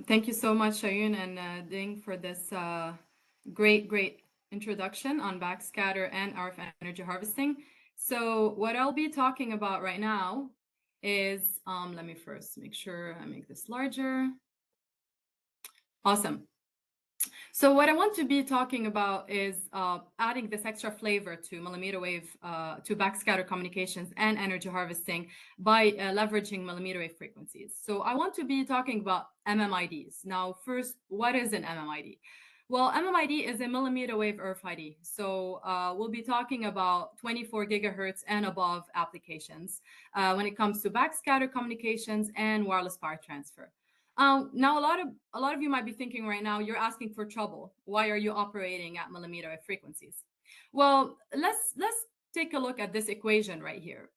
Thank you so much, Shayun and Ding, for this great introduction on backscatter and RF energy harvesting. So what I'll be talking about right now is, let me first make sure I make this larger. Awesome. So what I want to be talking about is adding this extra flavor to millimeter wave, to backscatter communications and energy harvesting by leveraging millimeter wave frequencies. So I want to be talking about mmIDs. Now, first, what is an mmID? Well, mmID is a millimeter wave RFID. So we'll be talking about 24 gigahertz and above applications when it comes to backscatter communications and wireless power transfer. Now, a lot of you might be thinking right now, you're asking for trouble. Why are you operating at millimeter wave frequencies? Well, let's take a look at this equation right here.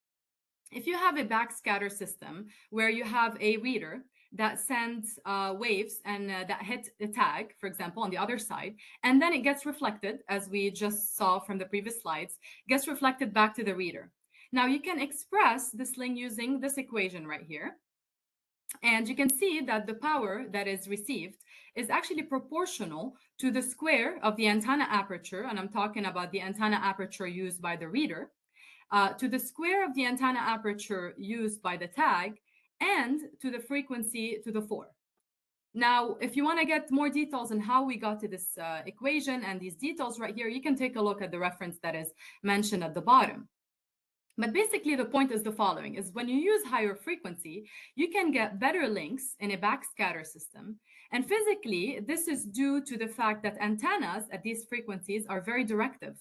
If you have a backscatter system where you have a reader that sends waves and that hit a tag, for example, on the other side, and then it gets reflected, as we just saw from the previous slides, gets reflected back to the reader. Now, you can express this link using this equation right here. And you can see that the power that is received is actually proportional to the square of the antenna aperture, and I'm talking about the antenna aperture used by the reader, to the square of the antenna aperture used by the tag, and to the frequency to the 4. Now, if you want to get more details on how we got to this equation and these details right here, you can take a look at the reference that is mentioned at the bottom. But basically, the point is the following, is when you use higher frequency, you can get better links in a backscatter system. And physically, this is due to the fact that antennas at these frequencies are very directive.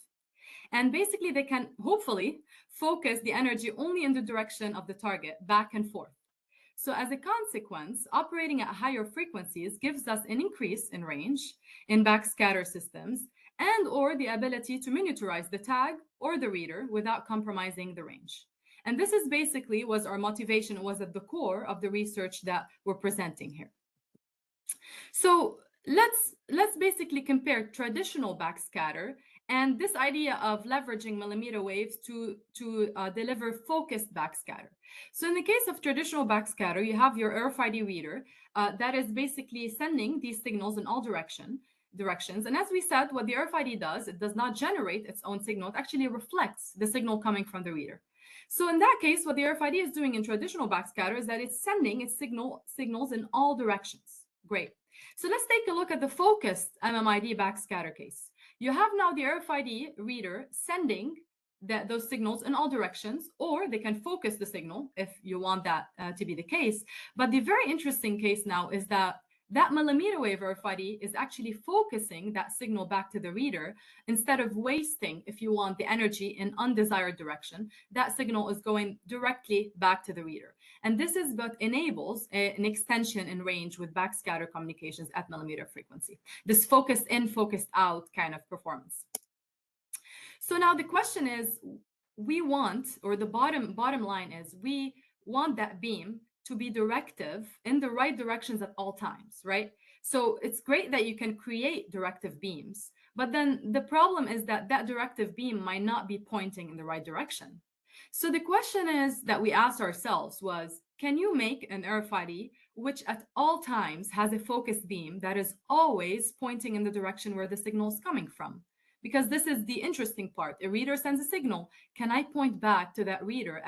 And basically, they can hopefully focus the energy only in the direction of the target, back and forth. So as a consequence, operating at higher frequencies gives us an increase in range in backscatter systems, and or the ability to miniaturize the tag or the reader without compromising the range. And this is basically was our motivation, was at the core of the research that we're presenting here. So let's basically compare traditional backscatter and this idea of leveraging millimeter waves to deliver focused backscatter. So in the case of traditional backscatter, you have your RFID reader that is basically sending these signals in all directions. And as we said, what the RFID does, it does not generate its own signal. It actually reflects the signal coming from the reader. So in that case, what the RFID is doing in traditional backscatter is that it's sending its signals in all directions. Great. So let's take a look at the focused mmID backscatter case. You have now the RFID reader sending those signals in all directions, or they can focus the signal if you want that to be the case. But the very interesting case now is that millimeter wave RFID is actually focusing that signal back to the reader instead of wasting, if you want, the energy in undesired direction. That signal is going directly back to the reader. And this is what enables an extension in range with backscatter communications at millimeter frequency. This focused in, focused out kind of performance. So now the question is, we want, or the bottom line is, we want that beam to be directive in the right directions at all times, right? So it's great that you can create directive beams, but then the problem is that that directive beam might not be pointing in the right direction. So the question is that we asked ourselves was, can you make an RFID which at all times has a focused beam that is always pointing in the direction where the signal is coming from? Because this is the interesting part. A reader sends a signal. Can I point back to that reader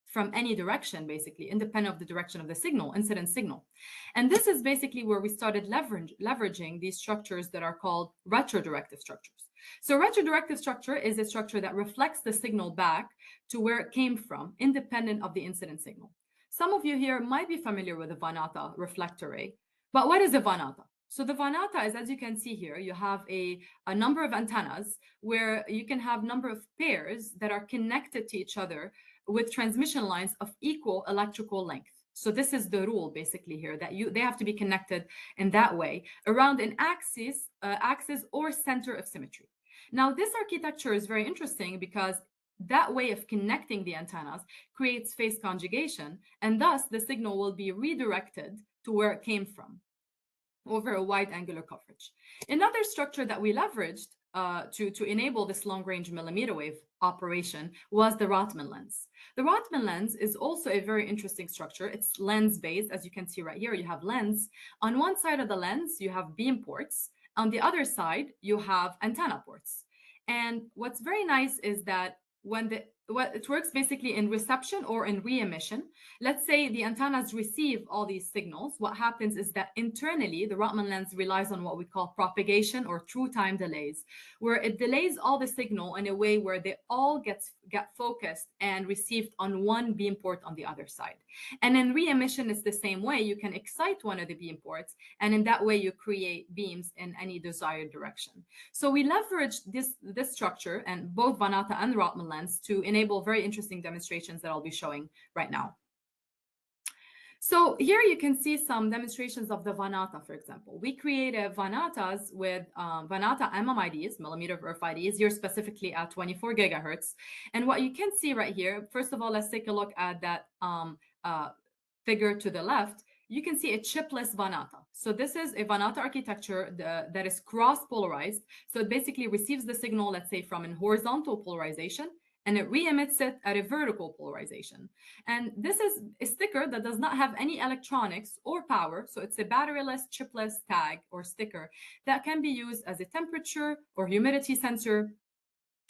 from any direction, basically, independent of the direction of the signal, incident signal? And this is basically where we started leveraging these structures that are called retrodirective structures. So retrodirective structure is a structure that reflects the signal back to where it came from, independent of the incident signal. Some of you here might be familiar with the Vanata reflector array, but what is a Vanata? So the Vanata is, as you can see here, you have a number of antennas where you can have number of pairs that are connected to each other with transmission lines of equal electrical length. So this is the rule basically here, that they have to be connected in that way around an axis or center of symmetry. Now this architecture is very interesting because that way of connecting the antennas creates phase conjugation, and thus the signal will be redirected to where it came from over a wide angular coverage. Another structure that we leveraged to enable this long-range millimeter wave operation was the Rotman lens. The Rotman lens is also a very interesting structure. It's lens-based, as you can see right here. You have lens. On one side of the lens, you have beam ports. On the other side, you have antenna ports. And what's very nice is that it works basically in reception or in re-emission. Let's say the antennas receive all these signals. What happens is that internally, the Rotman lens relies on what we call propagation or true time delays, where it delays all the signal in a way where they all get focused and received on one beam port on the other side. And in re-emission, it's the same way. You can excite one of the beam ports, and in that way, you create beams in any desired direction. So we leveraged this structure and both Vanata and Rotman lens to enable very interesting demonstrations that I'll be showing right now. So here you can see some demonstrations of the Vanata, for example. We created Vanatas with Vanata mmIDs, millimeter wave IDs, here specifically at 24 gigahertz. And what you can see right here, first of all, let's take a look at that figure to the left. You can see a chipless Vanata. So this is a Vanata architecture that is cross-polarized. So it basically receives the signal, let's say, from a horizontal polarization, and it re-emits it at a vertical polarization. And this is a sticker that does not have any electronics or power. So it's a batteryless, chipless tag or sticker that can be used as a temperature or humidity sensor,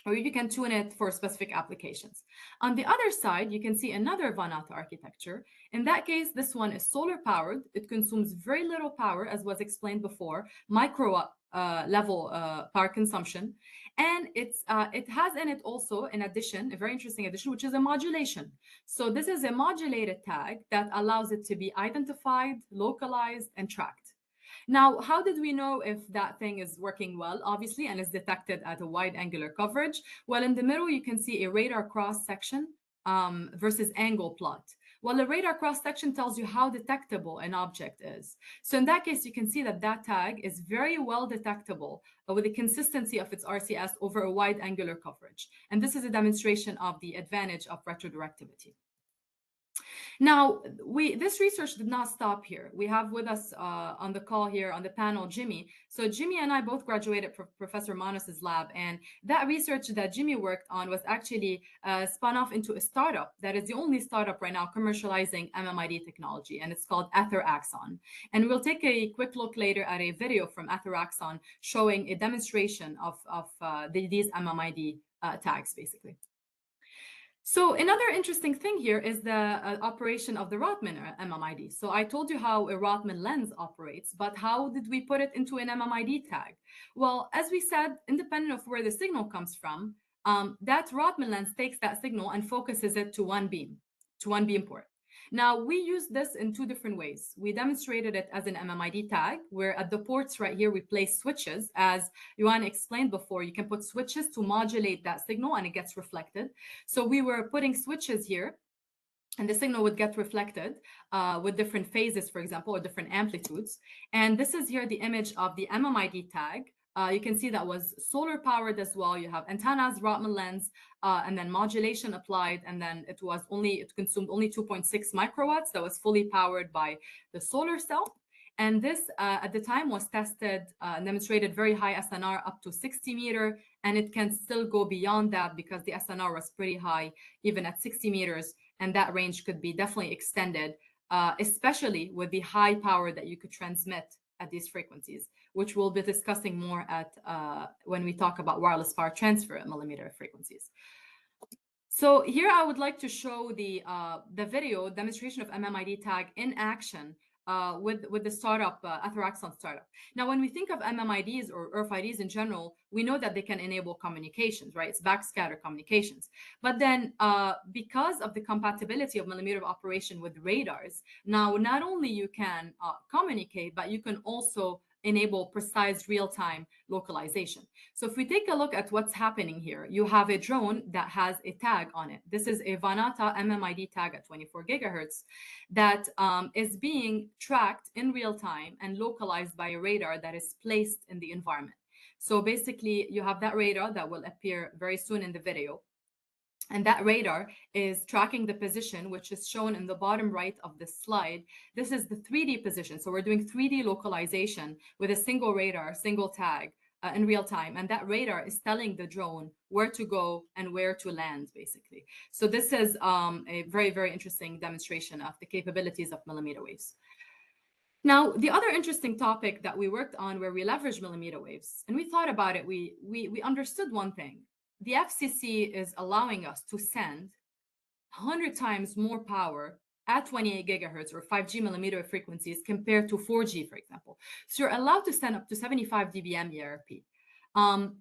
or you can tune it for specific applications. On the other side, you can see another Vanata architecture. In that case, this one is solar powered. It consumes very little power, as was explained before, microwatt level power consumption. And it has in it also, in addition, a very interesting addition, which is a modulation. So this is a modulated tag that allows it to be identified, localized, and tracked. Now, how did we know if that thing is working well, obviously, and is detected at a wide angular coverage? Well, in the middle, you can see a radar cross-section versus angle plot. Well, the radar cross-section tells you how detectable an object is. So in that case, you can see that that tag is very well detectable with the consistency of its RCS over a wide angular coverage. And this is a demonstration of the advantage of retrodirectivity. Now, this research did not stop here. We have with us on the call here on the panel, Jimmy. So Jimmy and I both graduated from Professor Manos's lab, and that research that Jimmy worked on was actually spun off into a startup that is the only startup right now commercializing mmID technology, and it's called Atheraxon. And we'll take a quick look later at a video from Atheraxon showing a demonstration of these mmID tags, basically. So another interesting thing here is the operation of the Rotman mmID. So I told you how a Rotman lens operates, but how did we put it into an mmID tag? Well, as we said, independent of where the signal comes from, that Rotman lens takes that signal and focuses it to one beam port. Now, we use this in two different ways. We demonstrated it as an mmID tag, where at the ports right here, we place switches. As Yuan explained before, you can put switches to modulate that signal and it gets reflected. So we were putting switches here, and the signal would get reflected with different phases, for example, or different amplitudes. And this is here the image of the mmID tag. You can see that was solar powered as well. You have antennas, Rotman lens, and then modulation applied. And then it consumed only 2.6 microwatts. That was fully powered by the solar cell. And this at the time was tested, demonstrated very high SNR up to 60 meter. And it can still go beyond that because the SNR was pretty high, even at 60 meters. And that range could be definitely extended, especially with the high power that you could transmit at these frequencies, which we'll be discussing more at when we talk about wireless power transfer at millimeter frequencies. So here I would like to show the video demonstration of mmID tag in action with the startup, Atheraxon startup. Now, when we think of mmIDs or RFIDs in general, we know that they can enable communications, right? It's backscatter communications. But then because of the compatibility of millimeter wave operation with radars, now not only you can communicate, but you can also enable precise real-time localization. So if we take a look at what's happening here, you have a drone that has a tag on it. This is a Vanata mmID tag at 24 gigahertz that is being tracked in real time and localized by a radar that is placed in the environment. So basically, you have that radar that will appear very soon in the video. And that radar is tracking the position, which is shown in the bottom right of the slide. This is the 3D position. So we're doing 3D localization with a single radar, single tag in real time. And that radar is telling the drone where to go and where to land, basically. So this is a very, very interesting demonstration of the capabilities of millimeter waves. Now, the other interesting topic that we worked on where we leverage millimeter waves, and we thought about it, we understood one thing. The FCC is allowing us to send 100 times more power at 28 gigahertz or 5G millimeter wave frequencies compared to 4G, for example. So you're allowed to send up to 75 dBm ERP,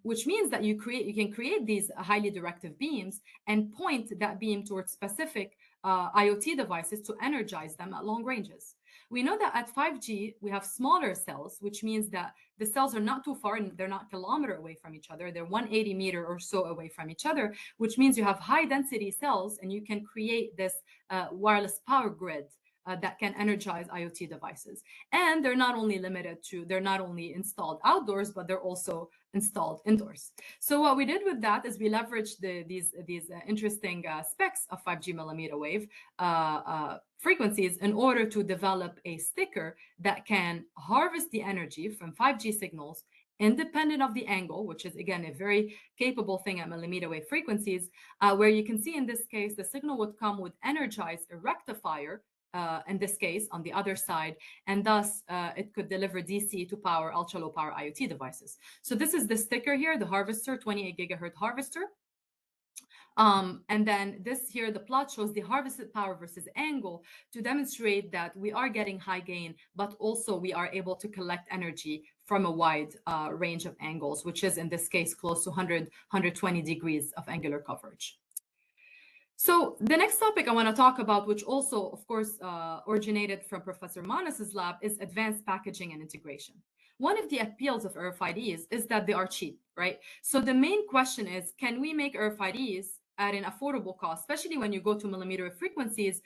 which means that you can create these highly directive beams and point that beam towards specific IoT devices to energize them at long ranges. We know that at 5G, we have smaller cells, which means that the cells are not too far and they're not kilometer away from each other. They're 180 meter or so away from each other, which means you have high density cells and you can create this wireless power grid that can energize IoT devices. And they're not only installed outdoors, but they're also installed indoors. So what we did with that is we leveraged these interesting specs of 5G millimeter wave frequencies in order to develop a sticker that can harvest the energy from 5G signals independent of the angle, which is again a very capable thing at millimeter wave frequencies, where you can see in this case the signal would come with energized a rectifier, in this case on the other side, and thus it could deliver DC to power ultra low power IoT devices. So this is the sticker here, the harvester, 28 gigahertz harvester. And then this here, the plot shows the harvested power versus angle to demonstrate that we are getting high gain, but also we are able to collect energy from a wide range of angles, which is in this case close to 120 degrees of angular coverage. So the next topic I want to talk about, which also, of course, originated from Professor Manas's lab, is advanced packaging and integration. One of the appeals of RFIDs is that they are cheap, right? So the main question is, can we make RFIDs at an affordable cost, especially when you go to millimeter wave frequencies?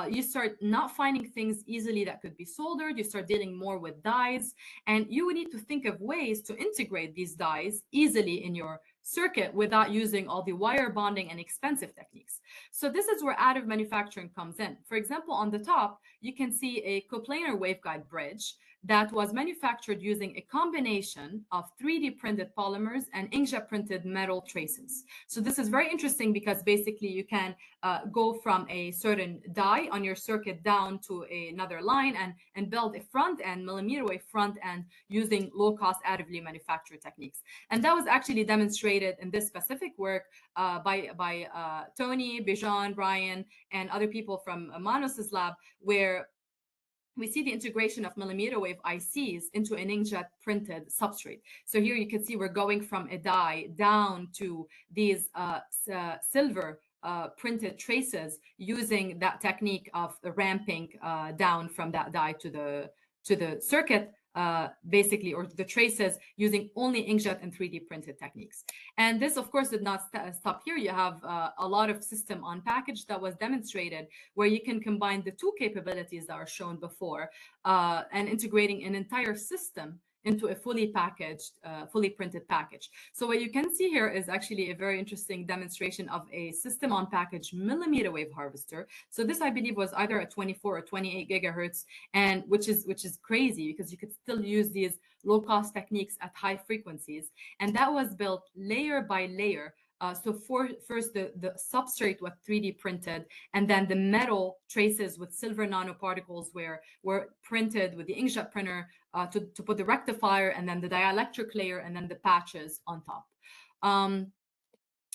You start not finding things easily that could be soldered. You start dealing more with dies, and you would need to think of ways to integrate these dies easily in your circuit without using all the wire bonding and expensive techniques. So this is where additive manufacturing comes in. For example, on the top, you can see a coplanar waveguide bridge that was manufactured using a combination of 3D printed polymers and inkjet printed metal traces. So this is very interesting because basically you can go from a certain die on your circuit down to another line and build a front end, millimeter wave front end, using low cost additively manufactured techniques. And that was actually demonstrated in this specific work by Tony, Bijan, Brian, and other people from Manos's lab, where we see the integration of millimeter wave ICs into an inkjet printed substrate. So here you can see we're going from a die down to these silver printed traces using that technique of ramping down from that die to the circuit, basically, or the traces, using only inkjet and 3D printed techniques. And this, of course, did not stop here. You have a lot of system on package that was demonstrated where you can combine the two capabilities that are shown before and integrating an entire system into a fully packaged, fully printed package. So what you can see here is actually a very interesting demonstration of a system on package millimeter wave harvester. So this, I believe, was either at 24 or 28 gigahertz, and which is crazy because you could still use these low cost techniques at high frequencies. And that was built layer by layer. So first the substrate was 3D printed, and then the metal traces with silver nanoparticles were printed with the inkjet printer to put the rectifier, and then the dielectric layer, and then the patches on top.